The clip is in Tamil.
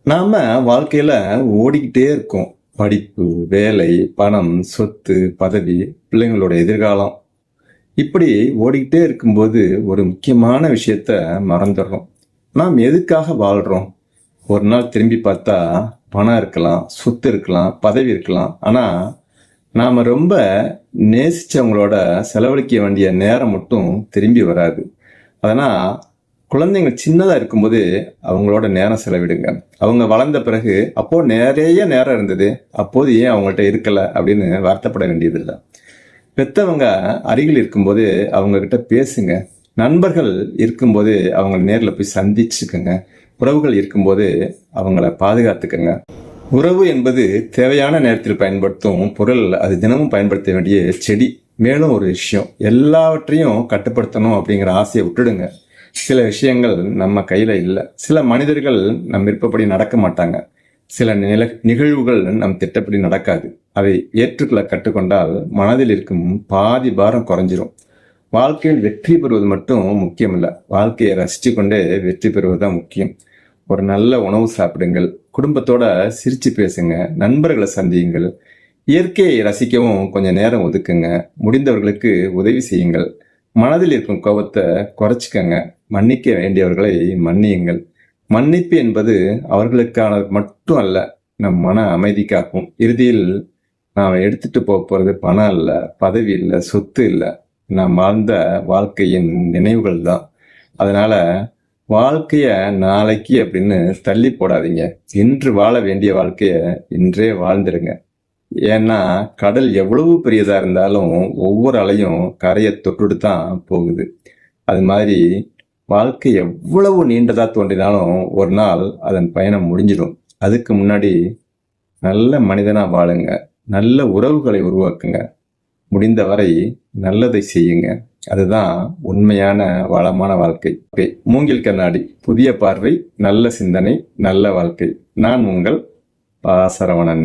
நாம வாழ்க்கையில ஓடிக்கிட்டே இருக்கோம். படிப்பு, வேலை, பணம், சொத்து, பதவி, பிள்ளைங்களோட எதிர்காலம். இப்படி ஓடிக்கிட்டே இருக்கும்போது ஒரு முக்கியமான விஷயத்த மறந்துடுறோம். நாம் எதுக்காக வாழ்றோம்? ஒரு நாள் திரும்பி பார்த்தா பணம் இருக்கலாம், சொத்து இருக்கலாம், பதவி இருக்கலாம். ஆனா நாம ரொம்ப நேசிச்சவங்களோட செலவழிக்க வேண்டிய நேரம் மட்டும் திரும்பி வராது. அதனால் குழந்தைங்க சின்னதாக இருக்கும்போது அவங்களோட நேரம் செலவிடுங்க. அவங்க வளர்ந்த பிறகு அப்போ நிறைய நேரம் இருந்தது, அப்போது ஏன் அவங்கள்ட்ட இருக்கலை அப்படின்னு வருத்தப்பட வேண்டியதில்லை. பெற்றவங்க அருகில் இருக்கும்போது அவங்க கிட்ட பேசுங்க. நண்பர்கள் இருக்கும்போது அவங்கள நேரில் போய் சந்திச்சுக்கோங்க. உறவுகள் இருக்கும்போது அவங்கள பாதுகாத்துக்கங்க. உறவு என்பது தேவையான நேரத்தில் பயன்படுத்தும் பொருள். அது தினமும் பயன்படுத்த வேண்டிய செடி. மேலும் ஒரு விஷயம், எல்லாவற்றையும் கட்டுப்படுத்தணும் அப்படிங்கிற ஆசையை விட்டுடுங்க. சில விஷயங்கள் நம்ம கையில இல்லை. சில மனிதர்கள் நம் விருப்பப்படி நடக்க மாட்டாங்க. சில நிகழ்வுகள் நம் திட்டப்படி நடக்காது. அதை ஏற்றுக்கொள்ள கற்றுக்கொண்டால் மனதில் இருக்கும் பாதி பாரம் குறைஞ்சிரும். வாழ்க்கையில் வெற்றி பெறுவது மட்டும் முக்கியம் இல்லை, வாழ்க்கையை ரசித்து கொண்டே வெற்றி பெறுவதுதான் முக்கியம். ஒரு நல்ல உணவு சாப்பிடுங்கள், குடும்பத்தோட சிரிச்சு பேசுங்க, நண்பர்களை சந்தியுங்கள், இயற்கையை ரசிக்கவும் கொஞ்சம் நேரம் ஒதுக்குங்க, முடிந்தவர்களுக்கு உதவி செய்யுங்கள், மனதில் இருக்கும் கோபத்தை குறைச்சிக்கங்க, மன்னிக்க வேண்டியவர்களை மன்னியுங்கள். மன்னிப்பு என்பது அவர்களுக்கானது மட்டும் அல்ல, நம் மன அமைதிக்காகும். இறுதியில் நாம் எடுத்துட்டு போறது பணம் இல்லை, பதவி இல்லை, சொத்து இல்லை, நாம் வாழ்ந்த வாழ்க்கையின் நினைவுகள் தான். அதனால வாழ்க்கைய நாளைக்கு அப்படின்னு தள்ளி போடாதீங்க. இன்று வாழ வேண்டிய வாழ்க்கைய இன்றே வாழ்ந்துருங்க. ஏன்னா கடல் எவ்வளவு பெரியதா இருந்தாலும் ஒவ்வொரு அலையும் கரையை தொட்டுட்டு தான் போகுது. அது மாதிரி வாழ்க்கை எவ்வளவு நீண்டதா தோன்றினாலும் ஒரு நாள் அதன் பயணம் முடிஞ்சிடும். அதுக்கு முன்னாடி நல்ல மனிதனா வாழுங்க, நல்ல உறவுகளை உருவாக்குங்க, முடிந்தவரை நல்லதை செய்யுங்க. அதுதான் உண்மையான வளமான வாழ்க்கை. மூங்கில் கண்ணாடி, புதிய பார்வை, நல்ல சிந்தனை, நல்ல வாழ்க்கை. நான் உங்கள் பாசரவணன்.